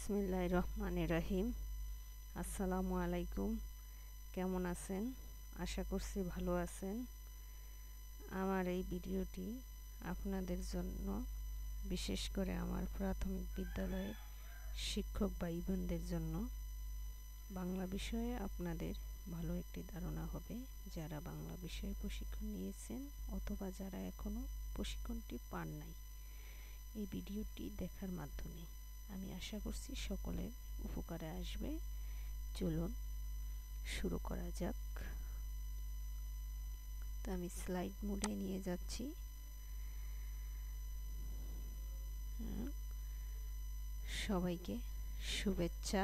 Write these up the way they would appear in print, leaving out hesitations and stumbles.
বিসমিল্লাহির রহমানির রহিম। আসসালামু আলাইকুম। কেমন আছেন? আশা করছি ভালো আছেন। আমার এই ভিডিওটি আপনাদের জন্য, বিশেষ করে আমার প্রাথমিক বিদ্যালয়ের শিক্ষক ভাই বোনদের জন্য। বাংলা বিষয়ে আপনাদের ভালো একটি ধারণা হবে, যারা বাংলা বিষয়ে প্রশিক্ষণ নিয়েছেন অথবা যারা এখনও প্রশিক্ষণটি পান নাই। এই ভিডিওটি দেখার মাধ্যমে আমি আশা করছি সকলের উপকারে আসবে। চলুন শুরু করা যাক। তো আমি স্লাইড মোডে নিয়ে যাচ্ছি। সবাইকে শুভেচ্ছা।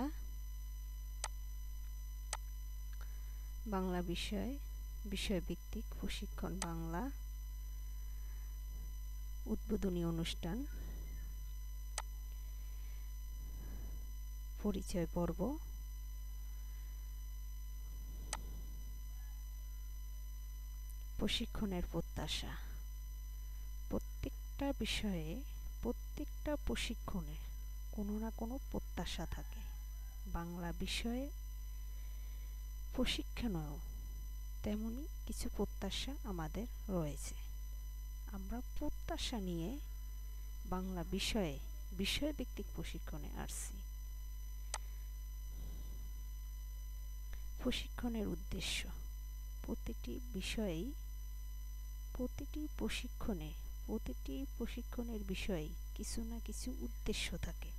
বাংলা বিষয়ভিত্তিক প্রশিক্ষণ বাংলা উদ্বোধনী অনুষ্ঠান, পরিচয় পর্ব। প্রশিক্ষণের প্রত্যাশা। প্রত্যেকটা বিষয়ে, প্রত্যেকটা প্রশিক্ষণে কোনো না কোনো প্রত্যাশা থাকে। বাংলা বিষয়ে প্রশিক্ষণেও তেমনই কিছু প্রত্যাশা আমাদের রয়েছে। আমরা প্রত্যাশা নিয়ে বাংলা বিষয়ভিত্তিক প্রশিক্ষণে আসছি। প্রশিক্ষণের উদ্দেশ্য। প্রতিটি বিষয়েই, প্রতিটি প্রশিক্ষণের বিষয়ে কিছু না কিছু উদ্দেশ্য থাকে।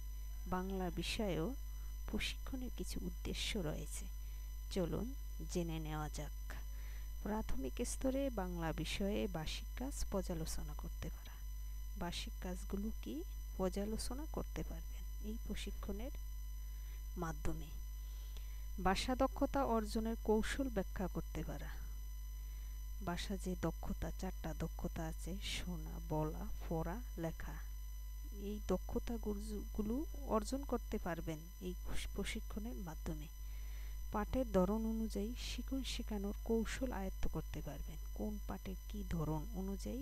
বাংলা বিষয়েও প্রশিক্ষণের কিছু উদ্দেশ্য রয়েছে। চলুন জেনে নেওয়া যাক। প্রাথমিক স্তরে বাংলা বিষয়ে বার্ষিক কাজ পর্যালোচনা করতে পারা। বার্ষিক কাজগুলো কি পর্যালোচনা করতে পারবেন এই প্রশিক্ষণের মাধ্যমে। ভাষা দক্ষতা অর্জনের কৌশল ব্যাখ্যা করতে পারা। ভাষা যে দক্ষতা, 4টা দক্ষতা আছে: শোনা, বলা, পড়া, লেখা। এই দক্ষতাগুলো অর্জন করতে পারবেন এই প্রশিক্ষণের মাধ্যমে। পাঠের ধরন অনুযায়ী শেখানোর কৌশল আয়ত্ত করতে পারবেন। কোন পাঠের কি ধরন অনুযায়ী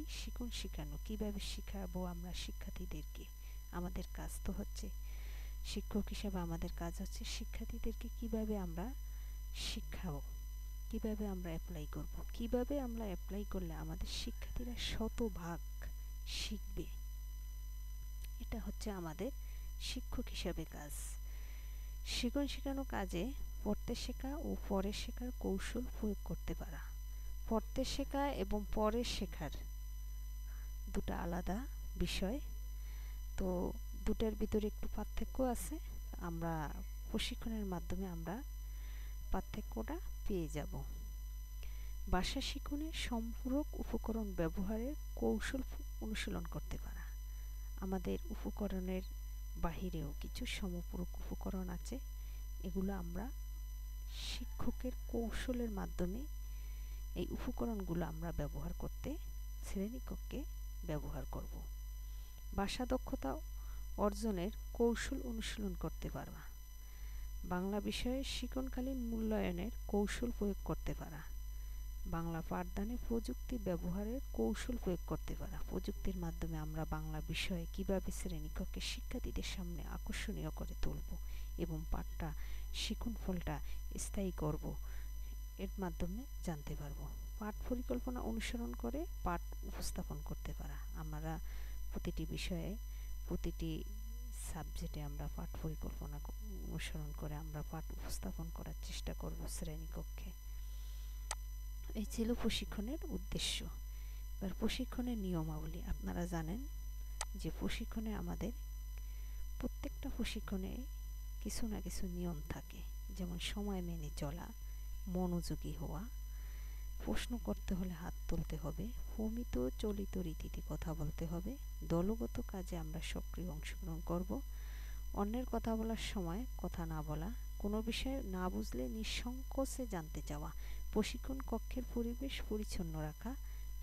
শেখানো, কিভাবে শেখাবো আমরা শিক্ষার্থীদেরকে। আমাদের কাজ তো হচ্ছে, শিক্ষক হিসেবে আমাদের কাজ হচ্ছে শিক্ষার্থীদেরকে কিভাবে আমরা শিখাবো, কিভাবে আমরা অ্যাপ্লাই করব, কিভাবে আমরা অ্যাপ্লাই করলে আমাদের শিক্ষার্থীরা শতভাগ শিখবে। এটা হচ্ছে আমাদের শিক্ষক হিসাবে কাজ। শেখানো কাজে পড়তে শেখা ও পরে শেখার কৌশল প্রয়োগ করতে পারা। পড়তে শেখা এবং পরে শেখার দুটো আলাদা বিষয়, তো দুটার ভিতরে একটু পার্থক্য আছে। আমরা প্রশিক্ষণের মাধ্যমে আমরা পার্থক্যটা পেয়ে যাব। ভাষা শিখনে সম্পূরক উপকরণ ব্যবহারের কৌশল অনুশীলন করতে পারা। আমাদের উপকরণের বাহিরেও কিছু সমপূরক উপকরণ আছে, এগুলো আমরা শিক্ষকের কৌশলের মাধ্যমে এই উপকরণগুলো আমরা ব্যবহার করতে শ্রেণীকক্ষে ব্যবহার করব। ভাষা দক্ষতা অর্জনের কৌশল অনুশীলন করতে পারবা। বাংলা বিষয়ে শিক্ষণকালীন মূল্যায়নের কৌশল প্রয়োগ করতে পারা। বাংলা পাঠদানে প্রযুক্তি ব্যবহারের কৌশল প্রয়োগ করতে পারা। প্রযুক্তির মাধ্যমে আমরা বাংলা বিষয়ে কিভাবে শ্রেণীকক্ষে শিক্ষার্থীদের সামনে আকর্ষণীয় করে তুলব এবং পাঠটা, ফলটা স্থায়ী করব, এর মাধ্যমে জানতে পারবো। পাঠ পরিকল্পনা অনুসরণ করে পাঠ উপস্থাপন করতে পারা। আমরা প্রতিটি বিষয়ে, প্রতিটি সাবজেক্টে আমরা পাঠ পরিকল্পনা অনুসরণ করে আমরা পাঠ উপস্থাপন করার চেষ্টা করব শ্রেণীকক্ষে। এই ছিল প্রশিক্ষণের উদ্দেশ্য। এবার প্রশিক্ষণের নিয়মাবলী। আপনারা জানেন যে প্রশিক্ষণে আমাদের প্রত্যেকটা প্রশিক্ষণে কিছু না কিছু নিয়ম থাকে, যেমন সময় মেনে চলা, মনোযোগী হওয়া, প্রশ্ন করতে হলে হাত তুলতে হবে, প্রমিত চলিত রীতিতে কথা বলতে হবে, দলগত কাজে আমরা সক্রিয় অংশগ্রহণ করব, অন্যের কথা বলার সময় কথা না বলা, কোনো বিষয়ে না বুঝলে নিঃসংকোচে জানতে চাওয়া, প্রশিক্ষণ কক্ষের পরিবেশ পরিচ্ছন্ন রাখা,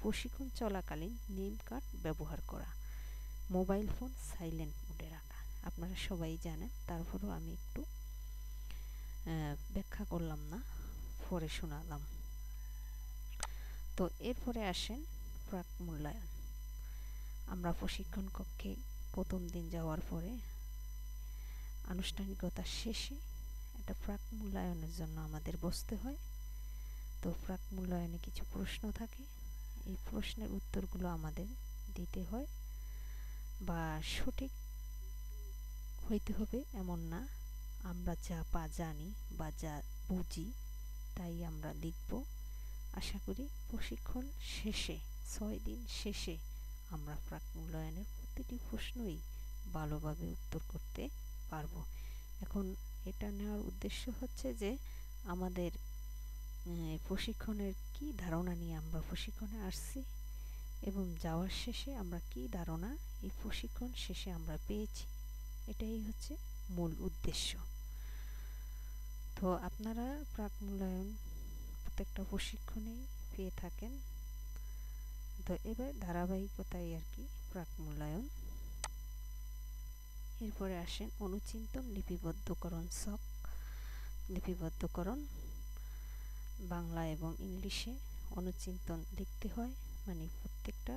প্রশিক্ষণ চলাকালীন নেম কার্ড ব্যবহার করা, মোবাইল ফোন সাইলেন্ট মোডে রাখা। আপনারা সবাই জানেন, তারপরেও আমি একটু ব্যাখ্যা করলাম না, পরে শোনালাম। তো এরপরে আসেন প্রাক মূল্যায়ন। আমরা প্রশিক্ষণ কক্ষে প্রথম দিন যাওয়ার পরে আনুষ্ঠানিকতা শেষে একটা প্রাক মূল্যায়নের জন্য আমাদের বসতে হয়। তো প্রাক মূল্যায়নে কিছু প্রশ্ন থাকে, এই প্রশ্নের উত্তরগুলো আমাদের দিতে হয়, বা সঠিক হইতে হবে এমন না, আমরা যা জানি বা যা বুঝি তাই আমরা লিখব। আশা করি প্রশিক্ষণ শেষে 6 দিন শেষে আমরা প্রাক মূল্যায়নের প্রতিটি প্রশ্নই ভালোভাবে উত্তর করতে পারবো। এখন এটা নেওয়ার উদ্দেশ্য হচ্ছে যে আমাদের প্রশিক্ষণের কি ধারণা নিয়ে আমরা প্রশিক্ষণে আসছি এবং যাওয়ার শেষে আমরা কি ধারণা এই প্রশিক্ষণ শেষে আমরা পেয়েছি, এটাই হচ্ছে মূল উদ্দেশ্য। তো আপনারা প্রাক মূল্যায়ন প্রত্যেকটা প্রশিক্ষণেই পেয়ে থাকেন। তো এবার ধারাবাহিকতায় আর কি প্রাক মূল্যায়ন। এরপরে আসেন অনুচিন্তন লিপিবদ্ধকরণ ছক। লিপিবদ্ধকরণ বাংলা এবং ইংলিশে অনুচিন্তন লিখতে হয়, মানে প্রত্যেকটা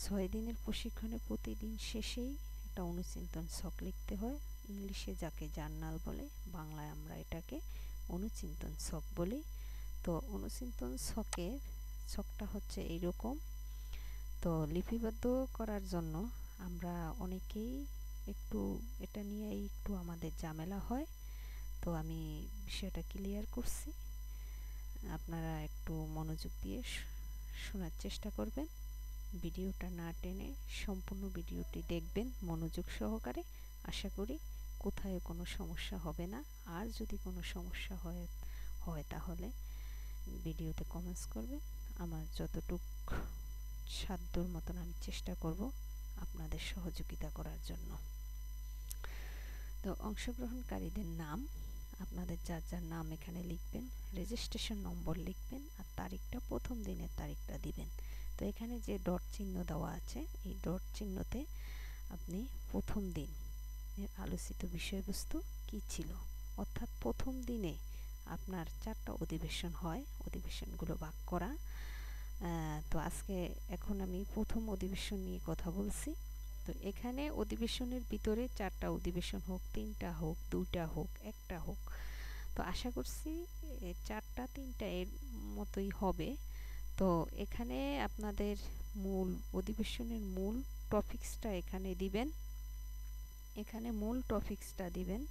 6 দিনের প্রশিক্ষণে প্রতিদিন শেষেই একটা অনুচিন্তন ছক লিখতে হয়। ইংলিশে যাকে জার্নাল বলে, বাংলায় আমরা এটাকে অনুচিন্তন ছক বলি। তো অনুচিন্তন ছকটা হচ্ছে এইরকম। তো লিপিবদ্ধ করার জন্য আমরা অনেকেই একটু এটা নিয়ে একটু আমাদের ঝামেলা হয়। তো আমি বিষয়টা ক্লিয়ার করছি, আপনারা একটু মনোযোগ দিয়ে শোনার চেষ্টা করবেন। ভিডিওটা না টেনে সম্পূর্ণ ভিডিওটি দেখবেন মনোযোগ সহকারে। আশা করি কোথায় কোনো সমস্যা হবে না। আর যদি কোনো সমস্যা হয় তাহলে ভিডিওতে কমেন্টস করবেন। আমার যতটুক সাধ্যর মতন আমি চেষ্টা করব আপনাদের সহযোগিতা করার জন্য। তো অংশগ্রহণকারীদের নাম, আপনাদের যার যার নাম এখানে লিখবেন, রেজিস্ট্রেশন নম্বর লিখবেন, আর তারিখটা প্রথম দিনের তারিখটা দিবেন। তো এখানে যে ডট চিহ্ন দেওয়া আছে, এই ডট চিহ্নতে আপনি প্রথম দিন আলোচিত বিষয়বস্তু কি ছিল, অর্থাৎ প্রথম দিনে আপনার 4টা অধিবেশন হয়, অধিবেশনগুলো ভাগ করা। তো আজকে এখন আমি প্রথম অধিবেশন নিয়ে কথা বলছি। তো এখানে অধিবেশনের ভিতরে 4টা অধিবেশন হোক, 3টা হোক, 2টা হোক, 1টা হোক, তো আশা করছি 4টা 3টা এর মতোই হবে। তো এখানে আপনাদের মূল অধিবেশনের মূল টপিকসটা এখানে দিবেন। এখানে মূল টপিকসটা দিবেন,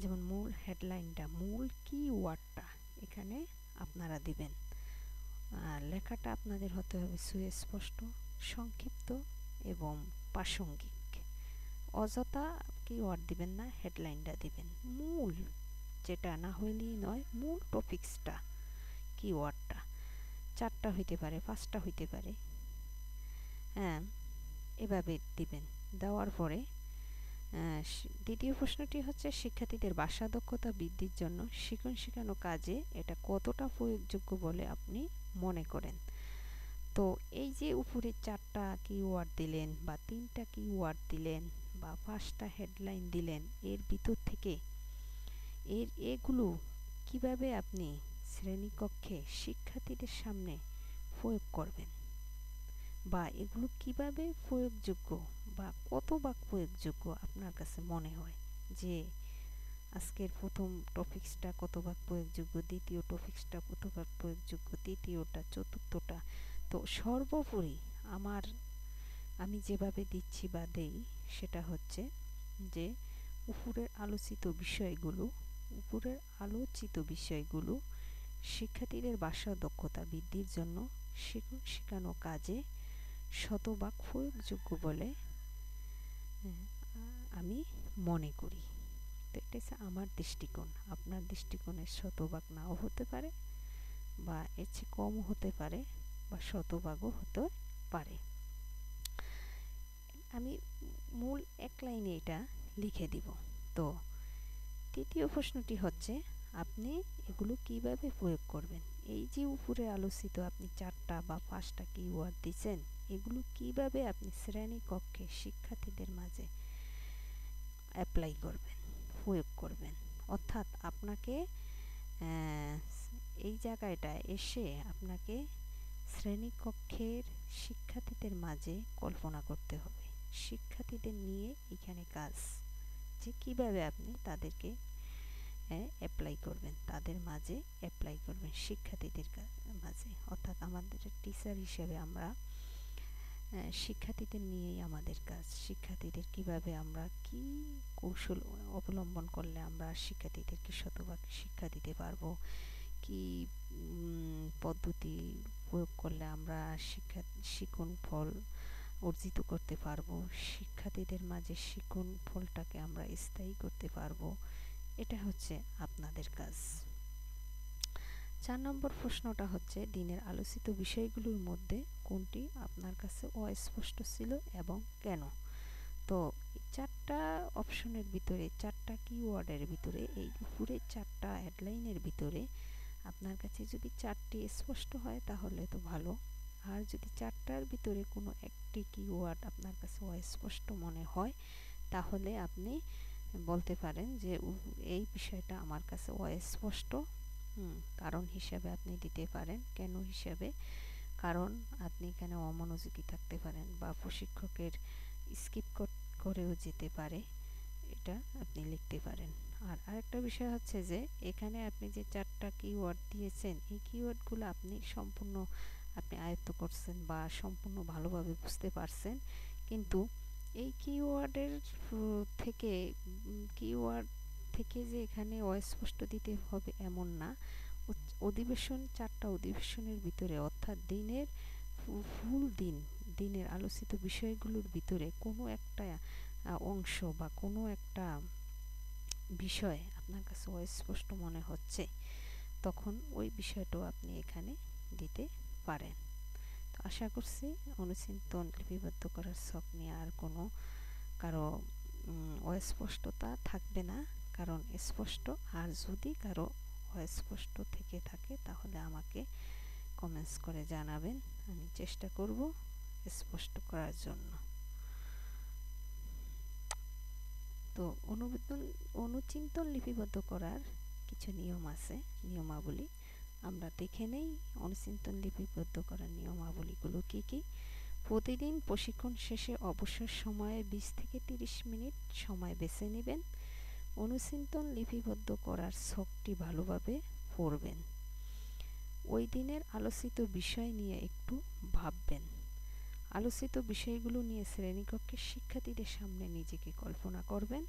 যেমন মূল হেডলাইনটা, মূল কিওয়ার্ডটা এখানে আপনারা দিবেন। লেখাটা আপনাদের হতে হবে সুস্পষ্ট, সংক্ষিপ্ত এবং প্রাসঙ্গিক। অযথা কিওয়ার্ড দিবেন না, হেডলাইনটা দিবেন। মূল যেটা না হইলেই নয়, মূল টপিকসটা কিওয়ার্ডটা 4টা হইতে পারে, 5টা হইতে পারে, হ্যাঁ, এভাবে দিবেন। দেওয়ার পরে দ্বিতীয় প্রশ্নটি হচ্ছে শিক্ষার্থীদের ভাষা দক্ষতা বৃদ্ধির জন্য শিখন শেখানো কাজে এটা কতটা প্রয়োগযোগ্য বলে আপনি মনে করেন। তো এই যে উপরে 4টা কিওয়ার্ড দিলেন বা 3টা কিওয়ার্ড দিলেন বা 5টা হেডলাইন দিলেন, এর ভিতর থেকে এগুলো কিভাবে আপনি শ্রেণীকক্ষে শিক্ষার্থীদের সামনে প্রয়োগ করবেন, বা এগুলো কিভাবে প্রয়োগযোগ্য বা কতভাগ প্রয়োগযোগ্য আপনার কাছে মনে হয়, যে আজকের প্রথম টপিকসটা কতভাগ প্রয়োগযোগ্য, দ্বিতীয় টপিকসটা কতভাগ প্রয়োগযোগ্য, তৃতীয়টা, চতুর্থটা। তো সর্বোপরি আমি যেভাবে দিচ্ছি বা দেই সেটা হচ্ছে যে উপরের আলোচিত বিষয়গুলো শিক্ষার্থীদের ভাষা দক্ষতা বৃদ্ধির জন্য শেখানো কাজে শতভাগ প্রয়োগযোগ্য বলে আমি মনে করি। তো এটা হচ্ছে আমার দৃষ্টিকোণ। আপনার দৃষ্টিকোণের শতভাগ নাও হতে পারে, বা এর চেয়ে কমও হতে পারে, বা শতভাগও হতে পারে। আমি মূল এক লাইনে এটা লিখে দিব। তো তৃতীয় প্রশ্নটি হচ্ছে আপনি এগুলো কিভাবে প্রয়োগ করবেন। এই যে উপরে আলোচিত আপনি 4টা বা 5টা কিওয়ার্ড দিচ্ছেন, এগুলো কিভাবে আপনি শ্রেণীকক্ষে শিক্ষার্থীদের মাঝে অ্যাপ্লাই করবেন, প্রয়োগ করবেন। অর্থাৎ আপনাকে এই জায়গাটা এসে আপনাকে শ্রেণীকক্ষের শিক্ষার্থীদের মাঝে কল্পনা করতে হবে, শিক্ষার্থীদের নিয়ে এখানে কাজ হচ্ছে কিভাবে আপনি তাদেরকে অ্যাপ্লাই করবেন, তাদের মাঝে অ্যাপ্লাই করবেন শিক্ষার্থীদের মাঝে। অর্থাৎ আমাদের টিচার হিসেবে আমরা শিক্ষার্থীদের নিয়েই আমাদের কাজ। শিক্ষার্থীদের কিভাবে আমরা কি কৌশল অবলম্বন করলে আমরা শিক্ষার্থীদেরকে শতভাগ শিক্ষা দিতে পারবো, কি পদ্ধতি প্রয়োগ করলে আমরা শিখন ফল অর্জিত করতে পারবো, শিক্ষার্থীদের মাঝে শিখন ফলটাকে আমরা স্থায়ী করতে পারবো, এটা হচ্ছে আপনাদের কাজ। 4 নম্বর প্রশ্নটা হচ্ছে, দিনের আলোচিত বিষয়গুলোর মধ্যে কোনটি আপনার কাছে অস্পষ্ট ছিল এবং কেন? তো 4টা অপশনের ভিতরে, 4টা কিওয়ার্ডের ভিতরে, এই উপরে 4টা হেডলাইনের ভিতরে আপনার কাছে যদি 4টি স্পষ্ট হয় তাহলে তো ভালো। আর যদি 4টার ভিতরে কোনো একটি কিওয়ার্ড আপনার কাছে অস্পষ্ট মনে হয় তাহলে আপনি বলতে পারেন যে এই বিষয়টা আমার কাছে অস্পষ্ট। কারণ হিসাবে আপনি দিতে পারেন, কেন হিসাবে, কারণ আপনি এখানে অমনোযোগী থাকতে পারেন বা প্রশিক্ষকের স্কিপ করেও যেতে পারে, এটা আপনি লিখতে পারেন। আর আরেকটা বিষয় হচ্ছে যে এখানে আপনি যে 4টা কিওয়ার্ড দিয়েছেন, এই কিওয়ার্ডগুলো আপনি সম্পূর্ণ আয়ত্ত করছেন বা সম্পূর্ণ ভালোভাবে বুঝতে পারছেন, কিন্তু এই কিওয়ার্ড থেকে যে এখানে অস্পষ্ট দিতে হবে এমন না। 4টা অধিবেশনের ভিতরে, অর্থাৎ দিনের আলোচিত বিষয়গুলোর ভিতরে কোনো একটা অংশ বা কোনো একটা বিষয় আপনার কাছে অস্পষ্ট মনে হচ্ছে, তখন ওই বিষয়টাও আপনি এখানে দিতে পারেন। তো আশা করছি অনুচিন্তন লিপিবদ্ধ করার ছক নিয়ে আর কোনো কারো অস্পষ্টতা থাকবে না, কারণ স্পষ্ট। আর যদি কারো অস্পষ্ট থেকে থাকে তাহলে আমাকে কমেন্টস করে জানাবেন, আমি চেষ্টা করব স্পষ্ট করার জন্য। তো অনুচিন্তন লিপিবদ্ধ করার কিছু নিয়ম আছে, নিয়মাবলী আমরা দেখে নেই। অনুচিন্তন লিপিবদ্ধ করার নিয়মাবলীগুলো কি কি? প্রতিদিন প্রশিক্ষণ শেষে অবসর সময়ে 20 থেকে 30 মিনিট সময় বেছে নেবেন। অনুচিন্তন লিপিবদ্ধ করার ছকটি ভালোভাবে পড়বেন। ওই দিনের আলোচিত বিষয় নিয়ে একটু ভাববেন। আলোচিত বিষয়গুলো নিয়ে শ্রেণীকক্ষে শিক্ষার্থীদের সামনে নিজেকে কল্পনা করবেন।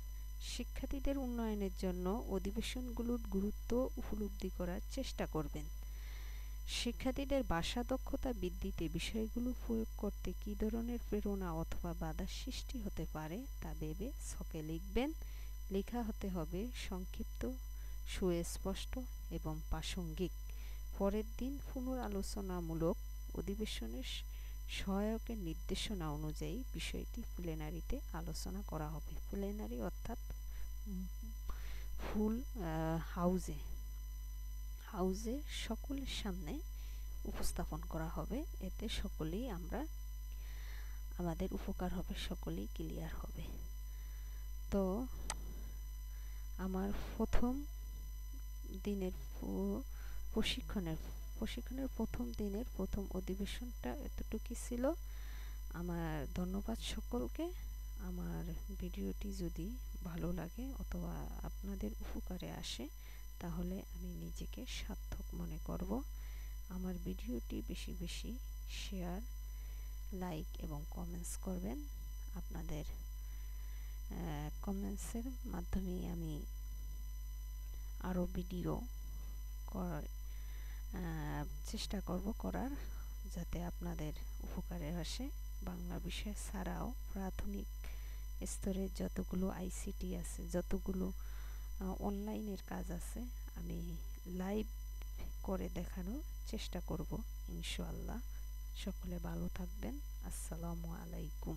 শিক্ষার্থীদের উন্নয়নের জন্য অধিবেশনগুলোর গুরুত্ব উপলব্ধি করার চেষ্টা করবেন। শিক্ষার্থীদের ভাষা দক্ষতা বৃদ্ধিতে বিষয়গুলো প্রয়োগ করতে কী ধরনের প্রেরণা অথবা বাধার সৃষ্টি হতে পারে তা ভেবে ছকে লিখবেন। লেখা হতে হবে সংক্ষিপ্ত, সুস্পষ্ট এবং প্রাসঙ্গিক। পরের দিন পুনরালোচনামূলক অধিবেশনের সহায়কের নির্দেশনা অনুযায়ী বিষয়টি প্লেনারিতে আলোচনা করা হবে। প্লেনারি অর্থাৎ ফুল হাউজে সকলের সামনে উপস্থাপন করা হবে, এতে সকলেই আমাদের উপকার হবে, সকলেই ক্লিয়ার হবে। তো আমার প্রথম দিনের প্রশিক্ষণের প্রথম দিনের প্রথম অধিবেশনটা এতটুকুই ছিল। আমার ধন্যবাদ সকলকে। আমার ভিডিওটি যদি ভালো লাগে অথবা আপনাদের উপকারে আসে তাহলে আমি নিজেকে সার্থক মনে করব। আমার ভিডিওটি বেশি বেশি শেয়ার, লাইক এবং কমেন্টস করবেন। আপনাদের কমেন্টসের মাধ্যমেই আমি আরও ভিডিও করার চেষ্টা করব করার, যাতে আপনাদের উপকারে আসে। বাংলা বিষয় ছাড়াও প্রাথমিক স্তরের যতগুলো আইসিটি আছে, যতগুলো অনলাইনের কাজ আছে, আমি লাইভ করে দেখানোর চেষ্টা করব ইনশাআল্লাহ। সকলে ভালো থাকবেন। আসসালামু আলাইকুম।